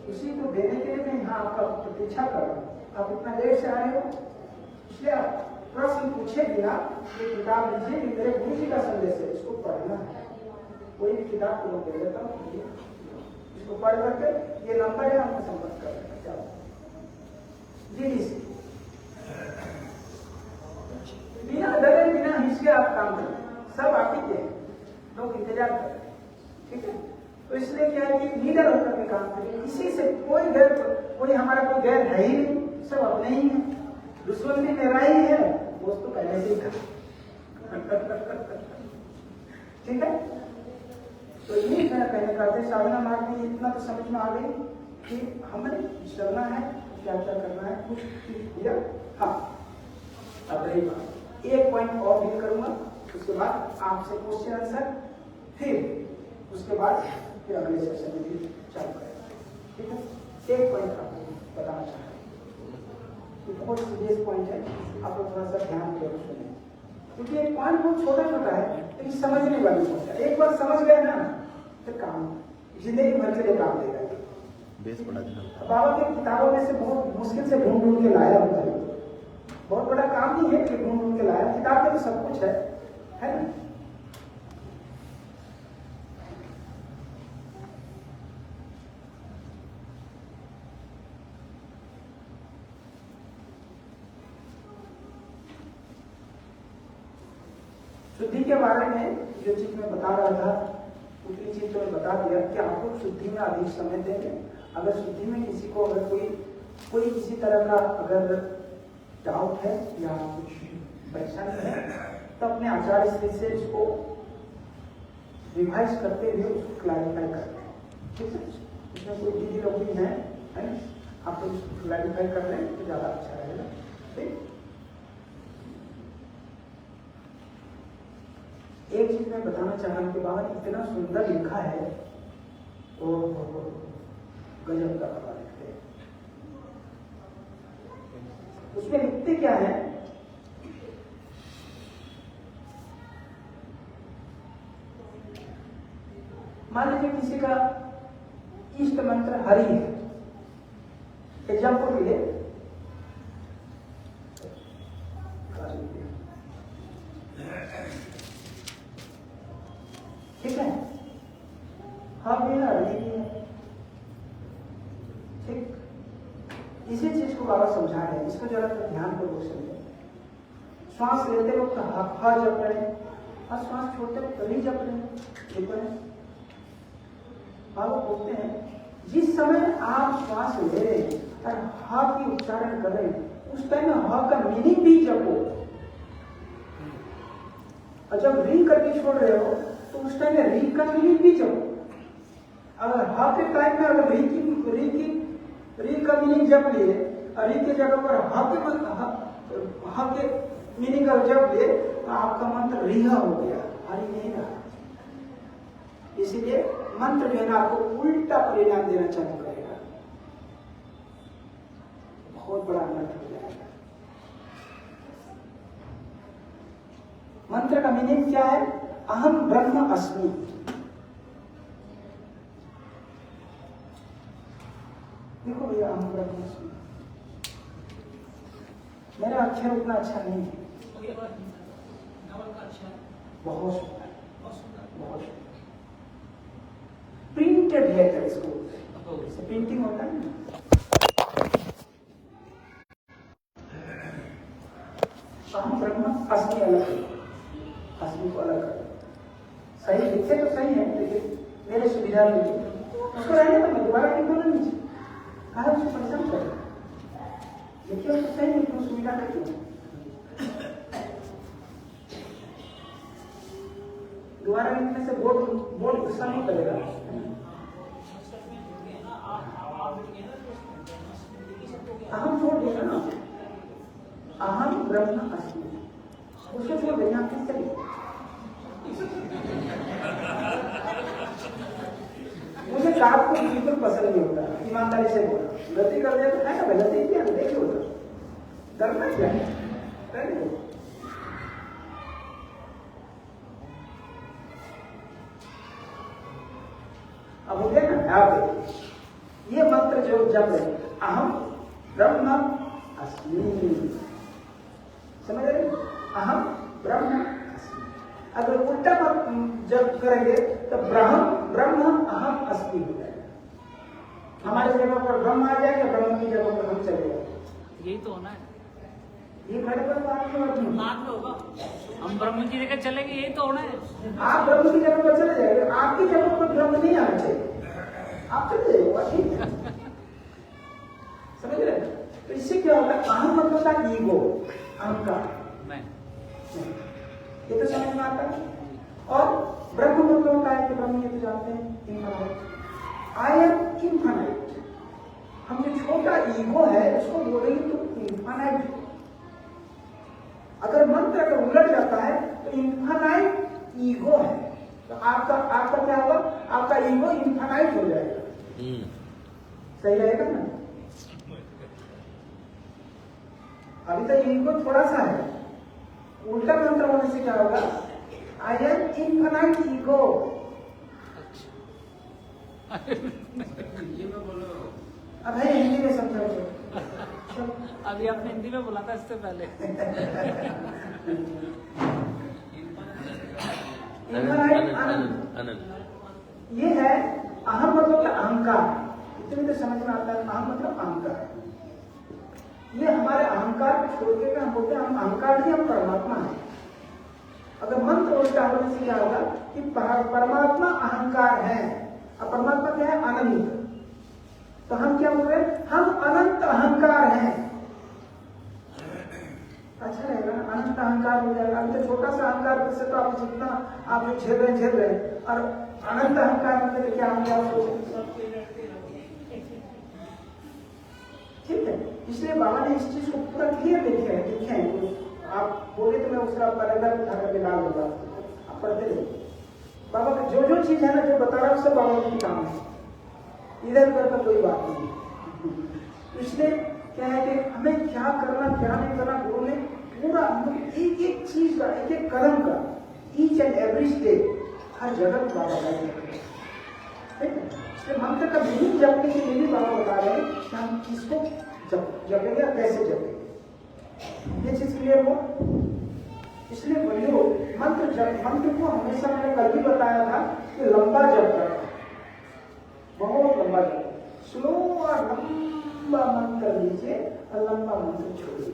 उसी को देने के लिए मैं यहाँ आपका प्रतीक्षा कर रहा हूँ। आप इतना देर से आए हो, इसलिए आप प्रश्न पूछे बिना ये किताब लीजिए, ये मेरे गुरु जी का संदेश है, इसको पढ़ना है। कोई भी किताब को दे देता हूँ, इसको पढ़ करके ये नंबर है, हमको संपर्क कर लेना। चलो जी, बिना डरे बिना हिचके आप काम करें, सब आप ही के लोग इंतजार करें, ठीक है। तो इसलिए क्या है कि लीडर होकर के काम करें, किसी से कोई हमारा कोई गैर है ही नहीं, सब अपने ही है। दुश्मन भी मेरा ही है, वो तो पहले से ही था। ठीक है। तो ये मेरा कहने का है, साधना मार्ग में इतना तो समझ में आ गई कि हमें चलना है, क्या क्या करना है, कुछ किया। हाँ, अब रही बात, एक पॉइंट और भी करूंगा, उसके बाद आपसे क्वेश्चन आंसर, फिर उसके बाद फिर अगले सेशन में भी चालू करेंगे, ठीक है। एक पॉइंट आपको बताना चाह रहा हूँ, बहुत सीरियस पॉइंट है, आप लोग थोड़ा सा ध्यान देकर सुने, क्योंकि एक पॉइंट बहुत छोटा छोटा है लेकिन समझने वाली बात है। एक बार समझ गए ना तो काम जिंदगी भर के लिए काम देगा। बाबा की किताबों में से बहुत मुश्किल से ढूंढ ढूंढ के लाया होता है, बहुत बड़ा काम नहीं है कि ढूंढ ढूंढ के लाया, किताब में तो सब कुछ है ना। शुद्धि के बारे में जो चीज मैं बता रहा था, उतनी चीज तो मैं बता दिया कि आप लोग शुद्धि में अधिक समय देंगे। अगर शुद्धि में किसी को अगर कोई किसी तरह का अगर डाउट है या कुछ परेशानी है तो अपने आचार्य श्री से इसको रिवाइज करते हुए उसको क्लैरिफाई करते हैं, ठीक है। इसमें कोई दीदी लोग भी हैं, है ना, आप लोग इसको क्लैरिफाई कर लें तो ज़्यादा अच्छा रहेगा, ठीक। एक चीज मैं बताना चाह रहा हूँ कि बाबा इतना सुंदर लिखा है, और गजब का बाबा लिखते हैं। उसमें लिखते क्या है, मान लीजिए किसी का इष्ट मंत्र हरि है, एग्जाम्पल के लिए ठीक है, हम भी हरि है, ठीक। इसी चीज को बाबा समझा रहे हैं, इसको जरा ध्यान पूर्वक समझें। श्वास लेते वक्त हा जप रहे हैं और श्वास छोड़ते वक्त री जप रहे हैं। बाबा बोलते हैं जिस समय आप श्वास ले रहे हैं और हा की उच्चारण कर रहे हैं उस टाइम में हा का मीनिंग भी जपो, और जब री करके छोड़ रहे हो तो उस टाइम में री का मीनिंग भी जपो। अगर हा के टाइम में अगर री का मीनिंग जप लिए और री के जगह पर हा के मीनिंग अगर जप लिए तो आपका मंत्र रिहा हो गया, हरि नहीं रहा। इसीलिए मंत्र जो है ना आपको उल्टा परिणाम देना चालू करेगा, बहुत बड़ा अनर्थ हो जाएगा। मंत्र का मीनिंग क्या है, अहम ब्रह्म अस्मि। देखो भैया, अहम ब्रह्म अस्मि, मेरा अक्षर उतना अच्छा नहीं है, बहुत सुंदर, बहुत सुंदर प्रिंटेड लेटर, इसको प्रिंटिंग होता है ना। अहम ब्रह्म अस्मि अलग है, अस्मि को अलग कर, सही लिखे तो सही है लेकिन मेरे सुविधा लिखे उसको रहने तो मैं दोबारा लिखूंगा नीचे, कहा उसको परेशान कर लिखिए उसको सही, लेकिन सुविधा लिखिए, दोबारा लिखने से बोर्ड गुस्सा नहीं करेगा। अहम छोड़ देगा ना, अहम ब्रह्म अस्मि, उसको छोड़ देना आप किससे लिखो। मुझे कार को बिल्कुल पसंद नहीं होता, ईमानदारी से बोला, गलती कर दिया तो है ना, गलती किया देखिए होता, डरना क्या है, डर अब हो गया ना। आप ये मंत्र जप रहे, अहम ब्रह्म अस्मि, समझ रहे? अहम ब्रह्म अस्मि। अगर उल्टा जब करेंगे तो ब्रह्म अहम अस्मि हो जाएगा। हमारे जगह पर ब्रह्म आ जाएगा, ब्रह्म की जगह पर हम चले जाएंगे। यही तो होना है, ये खड़े पर बात बात होगा, हम ब्रह्म की जगह चलेंगे, यही तो होना है। आप ब्रह्म की जगह पर चले जाएंगे, आपकी जगह पर ब्रह्म नहीं आना चाहिए, आप चले जाइएगा, ठीक है? समझ रहे? तो इससे क्या होता है? अहम मतलब था ईगो, अहंकार नहीं, ये तो समझ में आता है। और ब्रह्म मतलब होता है कि ब्रह्म, ये तो जानते हैं, इनफाइनाइट। I am infinite. हम जो छोटा ईगो है उसको बोलेंगे तो इनफाइनाइट। अगर मंत्र अगर उलट जाता है तो इनफाइनाइट ईगो है, तो आपका क्या होगा? आपका ईगो इनफाइनाइट हो जाएगा। सही रहेगा ना? अभी तो ईगो थोड़ा सा है, उल्टा मंत्र होने से क्या होगा? I am infinite ego. अब है हिंदी में समझाओ। अभी आपने हिंदी में बोला था इससे पहले। इनफाइनाइट आनंद, ये है अहम मतलब अहंकार। इतने तो समझ में आता है, अहम मतलब अहंकार। ये हमारे अहंकार को छोड़ के हम बोलते हैं हम अहंकार नहीं, हम परमात्मा है। अगर मंत्र उल्टा होने से क्या होगा कि परमात्मा अहंकार है और परमात्मा क्या है? अनंत। तो हम क्या बोल रहे हैं? हम अनंत अहंकार हैं। अच्छा रहेगा ना? अनंत अहंकार हो जाएगा। अभी तो छोटा सा अहंकार से तो आप जितना आप जो झेल रहे हैं, और अनंत अहंकार में क्या हम क्या सोचें? ठीक है, इसलिए बाबा ने इस चीज को पूरा क्लियर लिखे हैं। आप बोले तो मैं उसका पैराग्राफ उठा करके डाल दूंगा, आप पढ़ते रहिए। बाबा का जो चीज है ना, जो बता रहा है उससे बाबा की काम है, इधर उधर का कोई बात नहीं है। इसलिए क्या है कि हमें क्या करना क्या नहीं करना, गुरु ने पूरा एक एक चीज का, एक एक कदम का, ईच एंड एवरी स्टेप हर जगह बाबा का है। मंत्र का विधि जपने के लिए भी बाबा बता रहे हैं कि हम किसको जपेंगे, कैसे जपेंगे। ये चीज क्लियर हो? इसलिए बोलियो मंत्र को हमेशा मैंने कल भी बताया था कि लंबा जप करना, बहुत लंबा जप, स्लो और लंबा मंत्र लीजिए और लंबा मंत्र छोड़िए,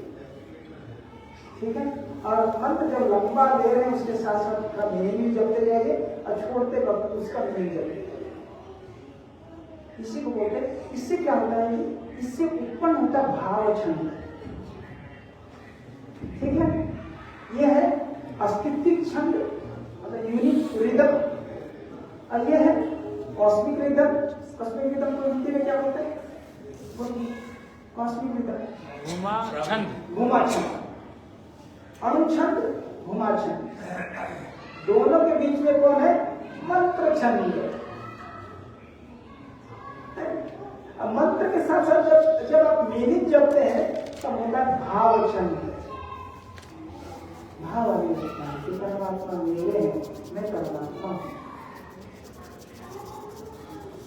ठीक है? और मंत्र जब लंबा ले रहे हैं उसके साथ साथ उसका मीनिंग भी जपते जाइए और छोड़ते वक्त उसका मीनिंग जपते जाइए। इसी को बोलते हैं। इससे क्या होता है? इससे उत्पन्न होता भाव छंद, ठीक है? यह है अस्तित्विक छंद, मतलब यूनिक रिदम, और यह है कॉस्मिक रिदम। कॉस्मिक रिदम को हिंदी में क्या बोलते हैं? कॉस्मिक रिदम, घुमा छंद, अनुछंद, घुमा छंद। दोनों के बीच में कौन है? मंत्र छंद। अब मंत्र के साथ साथ जब आप मीनिंग जपते हैं तब होता है भाव छंद। भाव कि परमात्मा मेरे हैं, मैं परमात्मा हूं।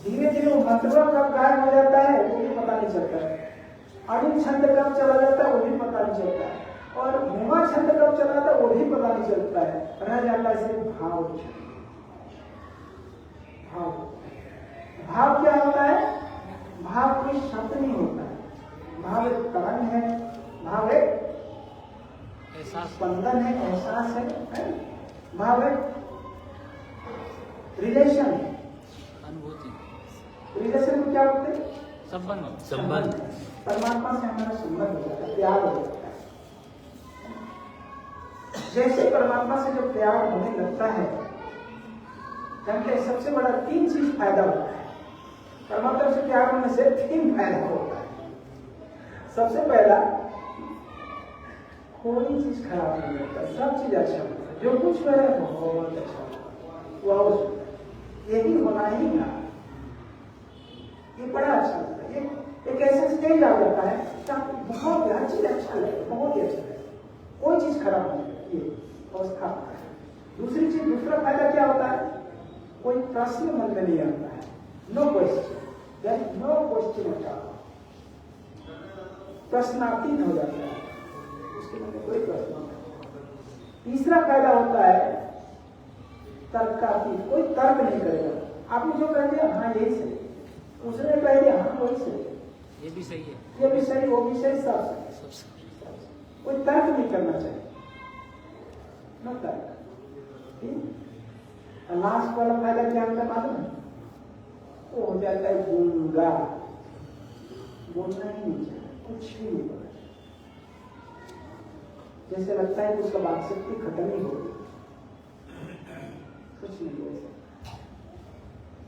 धीरे धीरे वो मंत्र कब गायब हो जाता है वो भी पता नहीं चलता है, अणु छंद कब चला जाता है वो भी पता नहीं चलता है, और भूमा छंद कब चला जाता है वो भी पता नहीं चलता है। रह जाता है सिर्फ भाव छंद। भाव क्या होता है? भाव कोई शब्द नहीं होता है, भाव एक तरंग है, भाव एक स्पंदन है, एहसास है? भाव एक रिलेशन है, अनुभूति। रिलेशन में क्या होते हैं? संबंध। परमात्मा से हमारा संबंध हो जाता है, प्यार हो जाता है। जैसे परमात्मा से जब प्यार होने लगता है, सबसे बड़ा 3 चीज फायदा होता है। परमात्मा से प्यार होने से 3 फायदा होता है। सबसे पहला, कोई चीज खराब नहीं होता, सब चीज अच्छा होता है, जो कुछ हो रहा है बहुत अच्छा होता है। यही होना ही ना, ये बड़ा अच्छा होता है। एक ऐसा स्टेज आ जाता है कि आपको बहुत हर चीज अच्छा लगे, बहुत ही अच्छा लगे, कोई चीज खराब नहीं लगती, ये अवस्था होता है। दूसरा फायदा क्या होता है? कोई प्रश्न मन में नहीं आता है, नो क्वेश्चन एट ऑल। प्रश्नातीत हो जाता है, उसके मन में कोई प्रश्न नहीं। तीसरा फायदा होता है तर्कातीत, कोई तर्क नहीं करेगा। आपने जो कह दिया हाँ यही सही, उसने कह दिया हाँ वही सही, ये भी सही है, ये भी सही, वो भी सही, सब सही। कोई तर्क नहीं करना चाहिए, न तर्क। लास्ट वाला फायदा क्या होता है मालूम है? वो हो जाता है गूंगा, बोलना ही नहीं चाहिए, कुछ भी नहीं बोलना, जैसे लगता है कि उसका बात शक्ति खत्म ही हो गई, कुछ नहीं बोल सकता।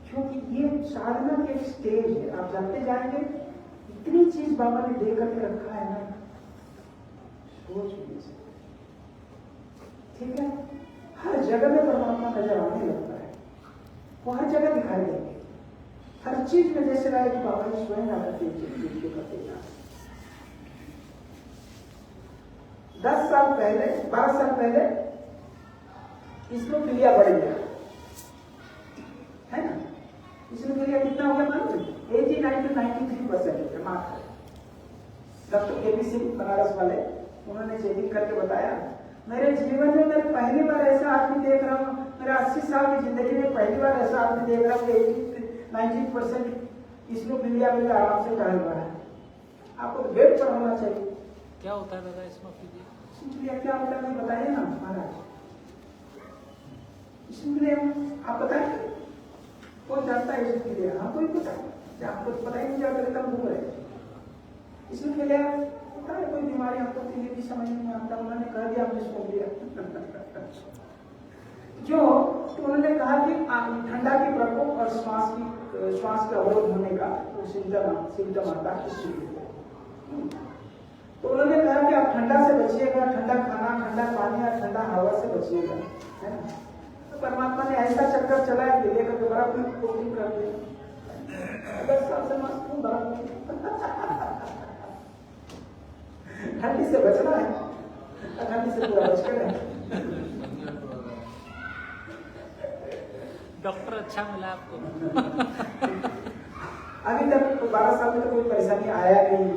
क्योंकि ये साधना के एक स्टेज है, आप जानते जाएंगे इतनी चीज बाबा ने दे करके रखा है ना, सोच नहीं सकते। ठीक है, हर जगह में परमात्मा नजर आने लगता है, वो हर जगह दिखाई देंगे, हर चीज में जैसे रहा कि बाबा ने स्वयं आकर के चीज को करते जाना। 10 साल पहले, 12 साल पहले इसमें बढ़ गया है ना, इसमें कितना हो गया मालूम है? 89-93% मात्र। डॉक्टर केपी सिंह बनारस वाले, उन्होंने चेकिंग करके बताया, मेरे जीवन में मैं पहली बार ऐसा आदमी देख रहा हूँ, मेरे 80 साल की जिंदगी में पहली बार ऐसा आदमी देख रहा हूँ कि 90% इसमें आराम से टहल रहा है। आपको तो बेड पर होना चाहिए। क्या होता है दादा इसमें? क्या होता है बताइए ना महाराज, इसलिए आप बताएंगे, कोई जानता है इसके लिए? हाँ कोई पता है, आपको पता ही नहीं चलता घूम रहे इसमें के लिए होता है कोई बीमारी, हमको तो ये भी समझ नहीं आता, उन्होंने कह दिया हमने सुन लिया। क्यों? तो उन्होंने कहा कि ठंडा की प्रकोप और श्वास का अवरोध होने का सिम्टम आता है। तो उन्होंने कहा कि आप ठंडा से बचिएगा, ठंडा खाना, ठंडा पानी और ठंडा हवा से बचिएगा, है ना। तो परमात्मा ने ऐसा चक्कर चलाया कि लेकर के बर्फ में कोटिंग कर दिया। 10 साल से मस्त हूँ बर्फ में। ठंडी से बचना है, ठंडी से पूरा बच कर है। डॉक्टर अच्छा मिला आपको। अभी तक 12 साल में तो कोई परेशानी आया नहीं,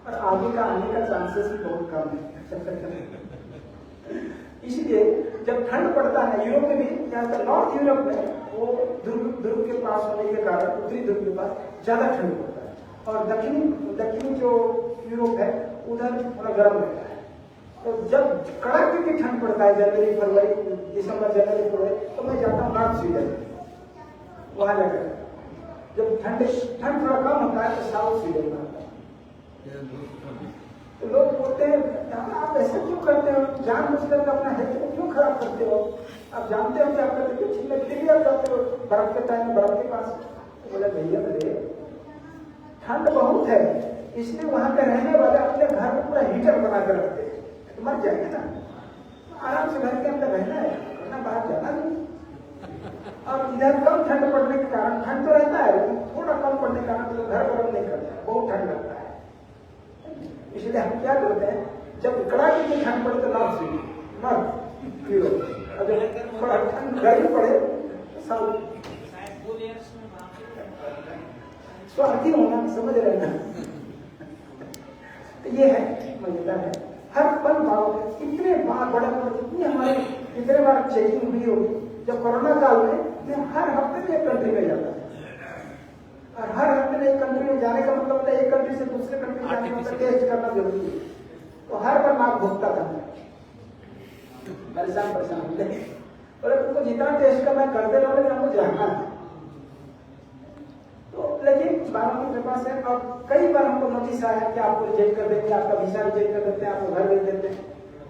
और आगे का आने का चांसेस भी बहुत कम है। इसलिए जब ठंड पड़ता है यूरोप में भी, यहाँ पर नॉर्थ यूरोप में वो ध्रुव के पास होने के कारण, उत्तरी ध्रुव के पास ज्यादा ठंड पड़ता है, और दक्षिणी जो यूरोप है उधर थोड़ा गर्म रहता है। तो जब कड़ाके की ठंड पड़ता है जनवरी फरवरी दिसंबर जनवरी फरवरी, तो मैं जाता हूँ नॉर्थ स्वीडन, वहां जाकर जब ठंड थोड़ा कम होता है तो साउथ स्वीडन में आता है। तो लोग बोलते हैं आप ऐसा क्यों करते हो, जानबूझकर अपना हेल्थ को क्यों खराब करते हो, आप जानते हो क्या करते हो, छिलने फिर भी आप जाते हो बर्फ के टाइम बर्फ के पास। तो बोले भैया मेरे ठंड बहुत है, इसलिए वहां पे रहने वाले अपने घर में पूरा हीटर बना कर रखते हैं, तो मर जाएंगे ना, आराम से घर के अंदर रहना है, वरना बाहर जाना नहीं। और इधर कम ठंड पड़ने के कारण, ठंड तो रहता है लेकिन थोड़ा कम पड़ने के कारण तो घर गर्म नहीं करता है, बहुत ठंड लगता है। इसलिए हम क्या करते हैं, जब कड़ाके की ठंड पड़े तो नॉर्थ स्वीडन, नॉर्थ यूरोप, अगर थोड़ा ठंड गर्मी पड़े तो साउथ। स्वार्थी होना, समझ रहे हैं। तो ये है मजेदार है, हर पल भाव इतने बड़े जितनी हमारे कितने बार चेकिंग हुई होगी। जब कोरोना काल में मैं हर हफ्ते में एक कंट्री में जाता था, और हर हफ्ते में एक कंट्री में जाने का मतलब है एक कंट्री से दूसरे कंट्री जाने का मतलब टेस्ट करना जरूरी है। तो हर बार मार्क भोगता था, परेशान होते बोले तुमको जितना टेस्ट करना करते रहो, लेकिन हमको जाना है। तो लेकिन बाबा की कृपा से और कई बार हमको नोटिस आया कि आपको रिजेक्ट कर देते हैं, आपका वीजा रिजेक्ट कर देते हैं, आपको घर भेज देते हैं।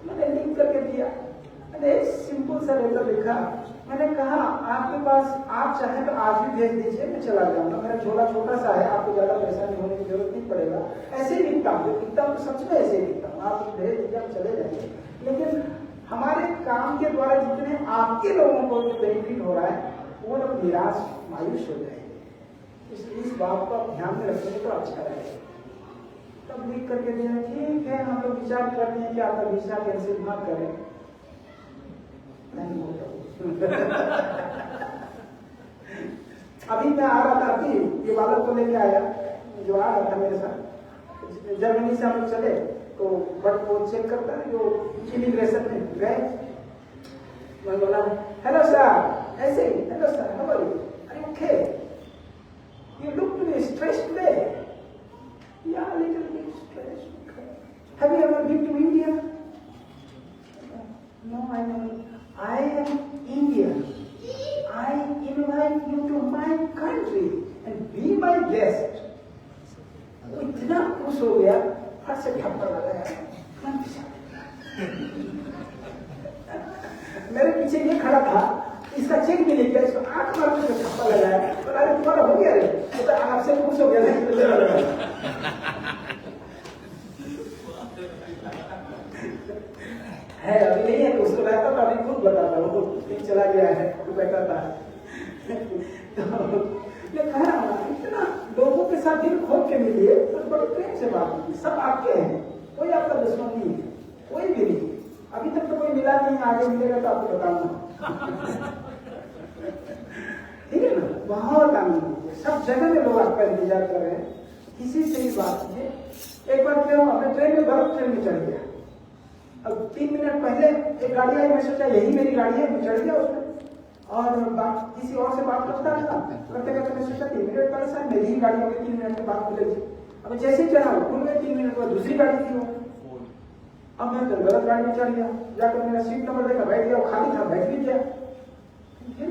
मैंने लिंक करके दिया, मैंने एक सिंपल सा लेटर लिखा, मैंने कहा आपके पास आप चाहें तो आज भी भेज दीजिए, मैं चला जाऊंगा, मेरा झोला छोटा सा है, आपको ज्यादा परेशानी होने की जरूरत नहीं पड़ेगा। ऐसे ही लिखता हूँ, लिखता हूँ तो सच में ऐसे ही लिखता हूँ, आप भेज दीजिए, आप चले जाएंगे। लेकिन हमारे काम के द्वारा जितने आपके लोगों को बेनिफिट हो रहा है वो लोग निराश मायूस हो जाएंगे, इसलिए इस बात को आप ध्यान में रखेंगे तो अच्छा रहेगा। तब लिख करके दिया, ठीक है हम लोग विचार करते हैं कि आपका वीजा कैंसिल ना करें। नहीं होता अभी मैं आ रहा था, अभी ये बालक को लेके आया जो आ रहा था मेरे साथ, जर्मनी से हम लोग चले तो बट वो चेक करता है जो इमिग्रेशन में गए, मैं बोला हेलो सर, ऐसे ही hello sir, how are you, are you okay, you look to be stressed today, या little bit stressed, have you ever been to India, no I am Indian, I invite you to my country and be my guest. वो इतना खुश हो गया, फट से थप्पड़ लगाया। मेरे पीछे ये खड़ा था, इसका चेक भी नहीं किया, इसको आंख मार के थप्पड़ लगाया। बोला अरे तुम्हारा हो गया रे, तो आपसे खुश हो गया है, अभी नहीं है तो उसको रहता था, अभी खुद बताता हूँ, तो चला गया है, तो बैठा था। मैं कह रहा हूँ इतना लोगों के साथ दिल खोल के मिलिए, तो बड़े प्रेम से बात कीजिए, सब आपके हैं, कोई आपका दुश्मन नहीं है, कोई भी नहीं। अभी तक तो कोई मिला नहीं, आगे मिलेगा तो आपको बताऊंगा। ठीक है ना, बहुत आनंद, सब जगह में लोग आपका इंतजार कर रहे हैं, किसी से भी बात कीजिए। एक बार क्या हुआ, मैं ट्रेन में बर्फ ट्रेन में चढ़ गया, अब 3 मिनट पहले एक गाड़ी आई, मैं सोचा यही मेरी गाड़ी है, मैं चढ़ गया उसमें और किसी और से बात करता था, करते करते मैं सोचा 3 मिनट पहले शायद मेरी ही गाड़ी होगी, 3 मिनट में बात मिलेगी। अब जैसे ही चढ़ा खुल गए, 3 मिनट बाद दूसरी गाड़ी थी वो, अब मैं तो गलत गाड़ी में चढ़ गया, जाकर मेरा सीट नंबर देखा, बैठ गया, खाली था, बैठ भी गया, फिर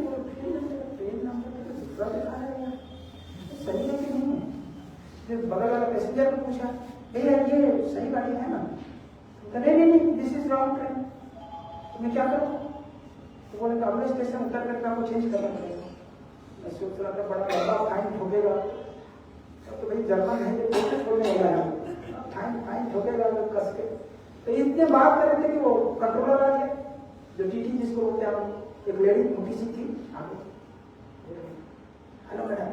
ट्रेन नंबर दूसरा दिखा रहा है, सही है कि नहीं है। फिर बगल वाला पैसेंजर को पूछा, भैया ये सही गाड़ी है ना, नहीं, दिस इज रॉन्ग ट्रेन, तो मैं क्या करूँ, तो बोले अगले स्टेशन उतर करके आपको चेंज करना पड़ेगा। मैं सोच रहा था बड़ा लंबा फाइन ठोकेगा, तो भाई जर्मन है, ये छोड़ने वाला है, फाइन ठोकेगा लोग कस के। तो इतने बात कर रहे थे कि वो कंट्रोलर आ गया, जो टीटी जिसको बोलते हैं, एक लेडी मोटी सी थी आगे, hello madam,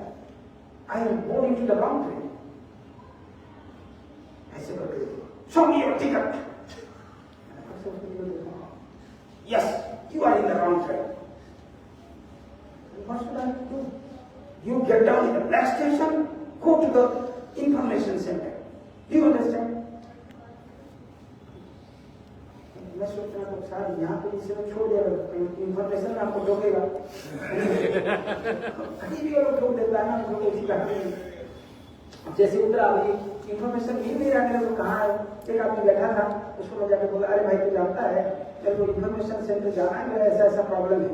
I am board into the wrong train, ऐसे करके show me your ticket, yes, you are in the wrong train. What should I do? You get down in the next station, go to the information center. Do you understand? मैं सोच रहा था sir यहाँ पे इसे छोड़ दिया, information में आपको ठोकेगा, कहीं भी वो ठोक देता है ना, हम लोग उसी का जैसे उतरा, अभी इंफॉर्मेशन मिल नहीं रहा मेरे को, कहाँ है, एक आदमी बैठा था, उसको मैं जाकर बोला अरे भाई तू जानता है जब वो इंफॉर्मेशन सेंटर जाना है, मेरा ऐसा ऐसा प्रॉब्लम है,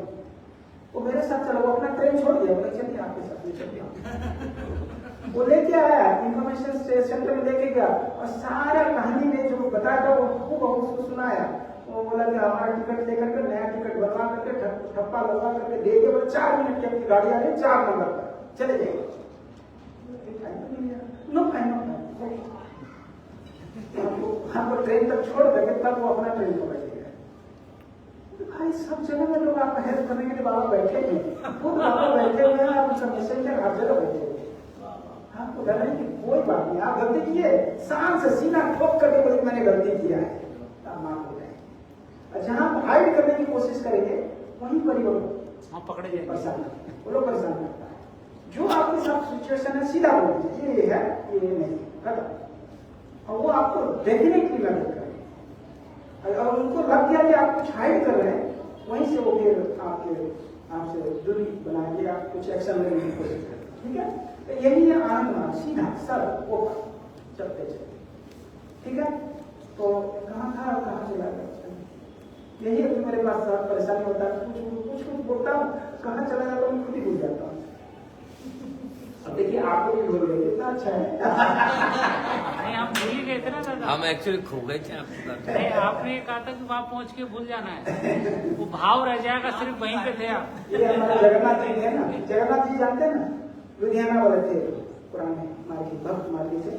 वो मेरे साथ चला, वो अपना ट्रेन छोड़ दिया, बोले चलिए आपके साथ ले चलिए, वो लेके आया, इंफॉर्मेशन सेंटर में लेके गया और सारा कहानी में जो बताया था वो खूब उसको सुनाया। वो बोला कि हमारा टिकट लेकर के नया टिकट बनवा करके ठप्पा लगवा करके दे के, बोले 4 मिनट की अपनी गाड़ी आ रही, 4 नंबर पर चले जाइए, नो फाइन, हमको ट्रेन तक छोड़ देंगे, तब वो अपना ट्रेन पकड़ेगा। तो भाई सब जगह में लोग आपको हेल्प करने के लिए बाबा बैठे हैं, खुद बाबा बैठे हुए हैं, आप सब मैसेंजर हर जगह बैठे हुए हैं, आपको डर नहीं कि कोई बात नहीं, आप गलती किए, शान से सीना ठोक करके बोले मैंने गलती किया है, आप माफ हो जाए। जहाँ आप हाइड करने की कोशिश करेंगे वहीं पर ही वो पकड़े जाएंगे, परेशान, वो लोग परेशान करता है। जो आपके साथ सिचुएशन है सीधा बोल दीजिए, ये है ये नहीं, खत्म, और वो आपको डेफिनेटली मदद करेंगे। और उनको लग गया कि आप कुछ हाइड कर रहे हैं, वहीं से वो फिर आपसे दूरी बना के आप कुछ एक्शन लेने की कोशिश करें, ठीक है। तो यही है आनंद मार्ग, सीधा सर वो चलते चलते, ठीक है। तो कहाँ था और कहाँ चला गया, यही है मेरे पास परेशानी होता है, कुछ बोलता हूँ, कहाँ चला जाता हूँ, खुद ही भूल जाता हूँ। अब देखिए आपको भी भूल गए, कितना अच्छा है। नहीं हम भूल ही गए थे ना दादा, हम एक्चुअली खो गए थे आपको। नहीं आपने कहा था कि वहाँ पहुँच के भूल जाना है, वो भाव रह जाएगा, सिर्फ वहीं पे थे आप। ये हमारे जगन्नाथ जी है ना, जगन्नाथ जी जानते हैं ना, लुधियाना वाले थे पुराने मार्केट, भक्त मार्केट से,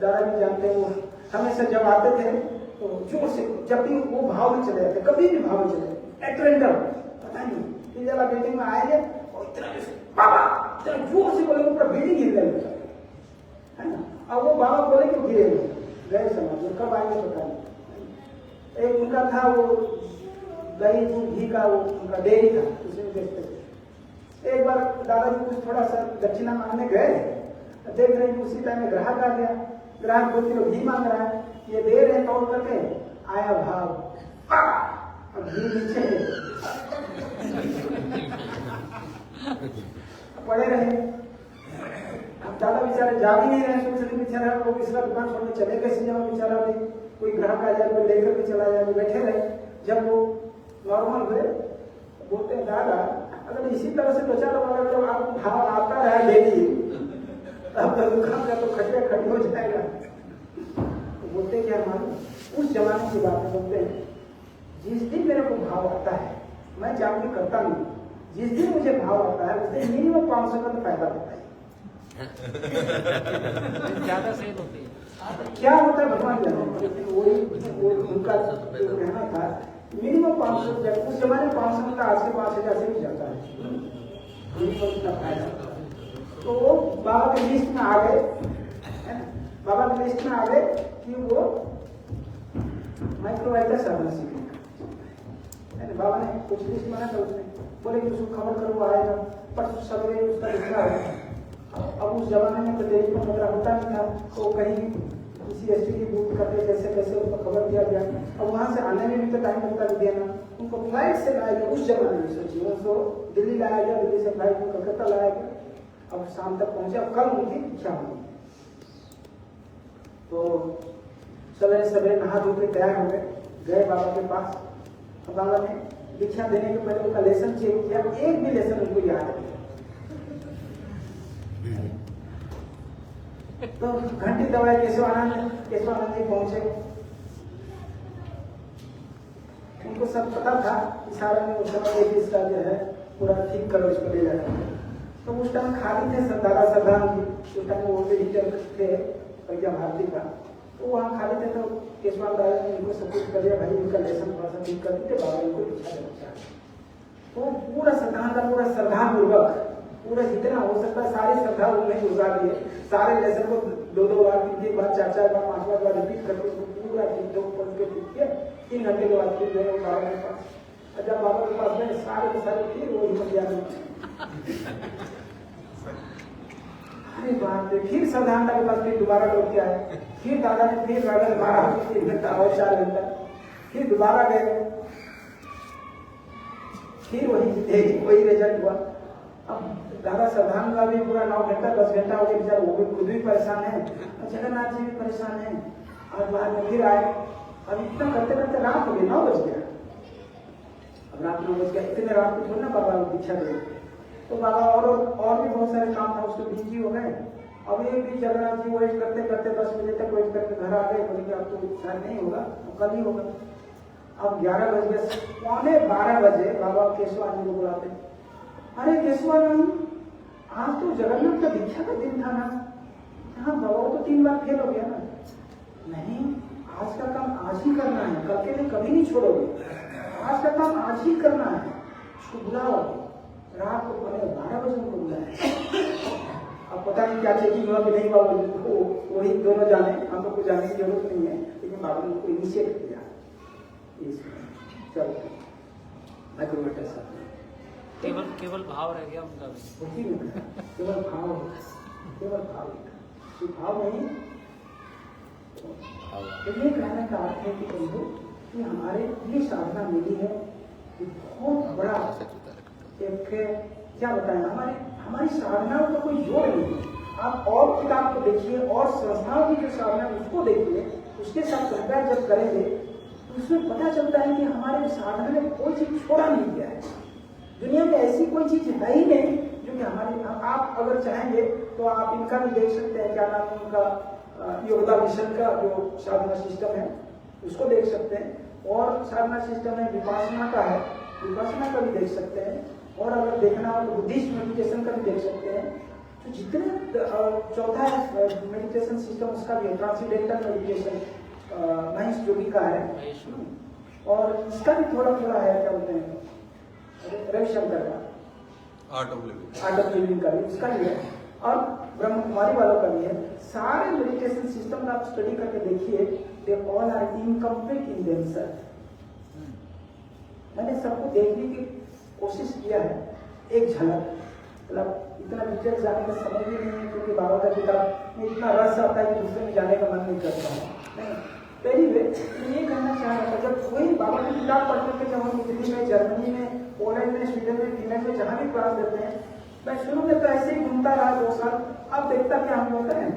दादा भी जानते हैं। वो हमेशा जब आते थे तो जोर से, जब भी वो भाव में चले जाते, कभी भी भाव में चले एट रेंडम, पता नहीं किस जगह बिल्डिंग में आएंगे और इतना बाबा इतना जोर से बोले पूरा बिल्डिंग हिल जाएगा, है ना। अब वो बाबा बोले क्यों गिरेंगे, गए समझ कब आएंगे पता नहीं। एक उनका था वो दही घी का वो उनका डेयरी था, उसमें देखते थे। एक बार दादाजी कुछ थोड़ा सा दक्षिणा मांगने गए, देख रहे उसी टाइम में ग्राहक आ गया, ग्राहक 2 किलो घी मांग रहा है, ये दे रहे तोड़ करके, आया भाव, अब घी नीचे पड़े रहे। अब दादा बेचारे जा भी नहीं रहे, सोच रहे बेचारा वो इसका दुकान छोड़ के चले कैसे जाओ, बेचारा भी कोई ग्राहक आ जाए, कोई लेकर के चला जाए, वो बैठे रहे। जब वो नॉर्मल हुए बोलते हैं दादा अगर इसी तरह से त्वचा लगा तो आप भाव आता रहा डेली, अब तो दुकान का तो खटिया खड़ी हो जाएगा। तो बोलते क्या मालूम, उस जमाने की बात बोलते हैं, जिस दिन मेरे को भाव आता है मैं जाके करता नहीं, जिस दिन मुझे भाव आता है उस दिन मिनिमम 500 का तो फायदा होता है। ज्यादा सेल होती है। क्या होता है भगवान जाने, वही उनका जो कहना था मिनिमम 500, जब उस जमाने में 500 था, आज के 5000 से भी जाता है मिनिमम इतना फायदा। तो वो बाबा के लिस्ट में आ गए, बाबा के लिस्ट में आ गए कि वो माइक्रोवाइजर साधना सीखेंगे। बाबा ने कुछ लिस्ट बना था, उसने बोले कि उसको खबर करो, वो आएगा परसों सवेरे उसका लिखा है। अब उस जमाने में तो टेलीफोन वगैरह होता नहीं था, तो कहीं किसी STD बूथ करके कैसे कैसे उसको खबर दिया गया। अब वहाँ से आने में भी तो टाइम लगता है देना, उनको फ्लाइट से लाया गया उस जमाने में, सोचिए उनको दिल्ली लाया गया, दिल्ली से फ्लाइट में कलकत्ता लाया गया, अब शाम तक पहुंचे। अब कल उनकी इच्छा हुई तो सवेरे सवेरे नहा धो के तैयार हो गए बाबा के पास। अब बाबा ने दीक्षा देने के पहले उनका लेसन चेक किया, एक भी लेसन उनको याद नहीं। तो घंटी दबाए केशवानंद जी पहुंचे, उनको सब पता था कि सारा में उस समय एक इसका जो है पूरा ठीक करो, इसको ले जाना। तो उस टाइम खाली थे दादा सरदार जी, उस टाइम वो एडिटर थे प्रज्ञा भारती का, तो वहाँ खाली थे। तो केशवानंद राजा ने इनको सब कुछ कर दिया, भाई इनका लेसन थोड़ा सा ठीक कर दीजिए, बाबा इनको दीक्षा देना चाहते। तो पूरा सिद्धांत का पूरा श्रद्धापूर्वक पूरा जितना हो सकता है सारी श्रद्धा उन्हें गुजार दिए, सारे लेसन को 2-2 बार 3-3 बार 4-4 बार 5 बार रिपीट करके उसको पूरा ठीक पढ़ के ठीक किया। 3 घंटे के बाद फिर गए बाबा के पास। जब बाबा के पास गए सारे के सारे फिर वो हिम्मत याद अरे बात है, फिर श्रद्धांता के पास फिर दोबारा लौट के आए, फिर दादा ने फिर 3 घंटा और 4 घंटा, फिर दोबारा गए, फिर वही रिजल्ट हुआ। अब दादा सावधान का भी पूरा 9 घंटा 10 घंटा हो गया, बेचारा वो भी खुद भी परेशान है, जगन्नाथ जी भी परेशान है। और बाद में फिर आए, अब इतना करते करते रात हो गई, 9 बज गया। अब रात 9 बज गया, इतने रात को थोड़ा ना बाबा दीक्षा दे, तो बाबा और भी बहुत सारे काम था, उसको बिजी हो गए। अब ये भी जगन्नाथ जी वेट करते करते 10 बजे तक वेट करके घर आ गए, बोले कि अब तो शायद नहीं होगा, कल ही होगा। अब 11 बज गए, 11:15 बजे बाबा केशवानंद को बुलाते, अरे केशवानंद आज तो जगन्नाथ का दीक्षा का दिन था ना। हाँ बाबा तो 3 बार फेल हो गया ना। नहीं, आज का काम आज ही करना है, कल के लिए कभी नहीं छोड़ोगे, आज का काम आज ही करना है। उसको बुलाओ, रात को 12 बजे उनको बुलाया। अब पता नहीं क्या चेकिंग हुआ कि नहीं बाबा, वही दोनों जाने, हम लोग को जाने की जरूरत नहीं है, लेकिन बाबा ने उनको इनिशिएट किया। चलो माइक्रोवेटर साथ केवल भाव रह गया उनका भी, केवल भाव नहीं। ये कहने का अर्थ है कि बंधु कि हमारे ये साधना मिली है कि बहुत बड़ा एक क्या बताएं, हमारी साधनाओं का कोई जोड़ नहीं है। आप और किताब को देखिए और संस्थाओं की जो साधना उसको देखिए, उसके साथ कंपेयर जब करेंगे तो उसमें पता चलता है कि हमारे साधना ने कोई चीज छोड़ा नहीं गया है। दुनिया में ऐसी कोई चीज है ही नहीं जो कि हमारे, आप अगर चाहेंगे तो आप इनका भी देख सकते हैं, क्या नाम है उनका, योगदा मिशन का जो साधना सिस्टम है उसको देख सकते हैं, और साधना सिस्टम है विपासना का है, विपासना का भी देख सकते हैं, और अगर देखना हो तो बुद्धिस्ट मेडिटेशन का भी देख सकते हैं। तो जितने 14 मेडिटेशन सिस्टम उसका भी है, ट्रांसेंडेंटल मेडिटेशन महेश जोगी का है, और इसका भी थोड़ा थोड़ा है, क्या बोलते हैं रविशंकर का आर्ट ऑफ लिविंग का भी, उसका भी है, और ब्रह्म कुमारी वालों का भी है। सारे मेडिटेशन सिस्टम का आप स्टडी करके देखिए, they all are incomplete in themselves. मैंने सबको देखने की कोशिश किया है, एक झलक, मतलब इतना डिटेल जाने का समय भी नहीं है, क्योंकि बाबा का किताब में इतना रस आता है कि दूसरे में जाने का मन नहीं करता है। पहली वे ये कहना चाह रहा था, जब वही बाबा की किताब पढ़ने के जब हम इटली में, जर्मनी में, पोलैंड में, स्वीडन में, फिनलैंड में जहाँ भी क्लास देते हैं, मैं शुरू में तो ऐसे ही घूमता रहा 2 साल। अब देखता क्या हम होता है,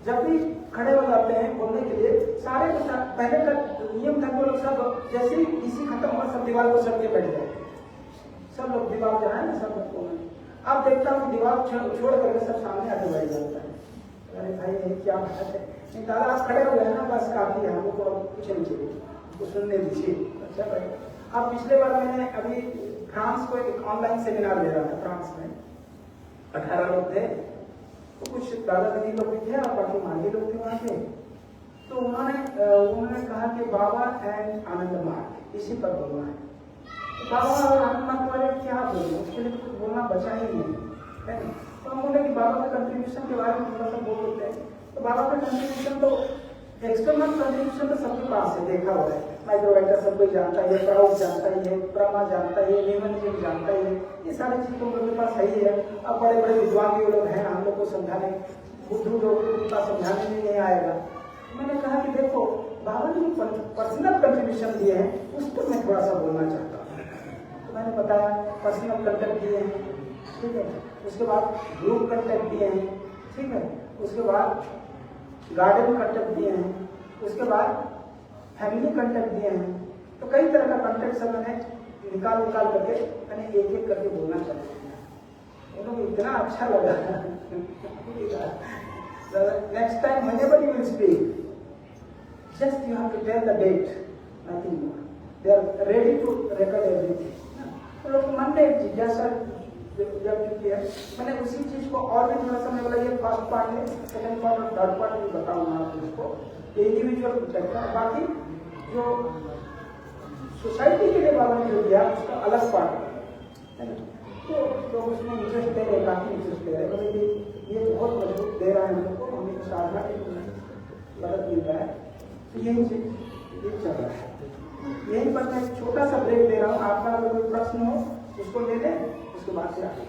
जब भी खड़े हो जाते हैं बोलने के लिए, सारे के साथ पहले का नियम था कि लोग सब जैसे ही इसी खत्म हुआ सब दीवार को सर के बैठ जाते, सब लोग दीवार जहाँ है ना सब लोग। अब देखता हूँ दीवार छोड़ करके सब सामने आके बैठ जाता है। अरे भाई ये क्या बात है, नहीं दादा आप खड़े हो गए ना, बस काफी है, हमको कुछ नहीं चाहिए, तो सुनने दीजिए। अच्छा भाई, अब पिछले बार मैंने अभी फ्रांस को एक ऑनलाइन सेमिनार दे रहा था, फ्रांस में 18 लोग थे, तो कुछ दादा दादी लोग भी थे और बाकी माली लोग थे वहाँ के। तो उन्होंने कहा कि बाबा एंड आनंद मार्ग इसी पर बोलना है। तो बाबा और आनंद मार्ग वाले क्या बोले, उसके लिए कुछ बोलना बचा ही नहीं है। तो हम बोले कि बाबा के कंट्रीब्यूशन के बारे में थोड़ा सा बोल देते हैं। तो बाबा का कंट्रीब्यूशन तो एक्सटर्नल कंट्रीब्यूशन तो सबके पास है, देखा हुआ है। माइक्रोवाइटर सब कोई जानता है, प्राउड जानता ही है, ब्रह्मा जानता ही है, नियमन जानता ही है, ये सारी चीज तो उनके पास है ही है। अब बड़े बड़े विद्वान भी लोग हैं, हम लोग को समझाने, बुद्धू लोग उनका समझाने में नहीं आएगा। मैंने कहा कि देखो बाबा ने जो पर्सनल कंट्रीब्यूशन दिए हैं उस पर मैं थोड़ा सा बोलना चाहता हूँ। तो मैंने बताया पर्सनल कंटेंट दिए हैं, ठीक है, उसके बाद ग्रुप कंटेंट दिए हैं, ठीक है, उसके बाद गार्डन कंटेंट दिए हैं, उसके बाद फैमिली कंटेंट दिए हैं। तो कई तरह का कंटेंट सब मैंने निकाल करके मैंने एक एक करके बोलना चाहता हूँ। उनको इतना अच्छा लगा। Next time whenever you will speak, just you have to tell the date, nothing more. They are ready to record everything. तो लोग मन में एक जिज्ञासा जब चुकी है, मैंने उसी चीज को और भी थोड़ा सा मैं बोला, ये फर्स्ट पार्ट है, सेकंड पार्ट और थर्ड पार्ट भी बताऊंगा आपको इसको, इंडिविजुअल चर्चा। बाकी जो सोसाइटी के लिए बाबा ने जो दिया उसका अलग पार्ट है ना, तो उसमें इंटरेस्ट दे रहे, काफी इंटरेस्ट दे रहे, मतलब ये बहुत मजबूत दे रहा है हम लोग को, हमें साधना मदद मिल रहा है। तो यही चीज ये चल रहा है। यहीं पर मैं छोटा सा ब्रेक दे रहा हूँ, आपका अगर कोई प्रश्न हो उसको ले लें, उसके बाद से आगे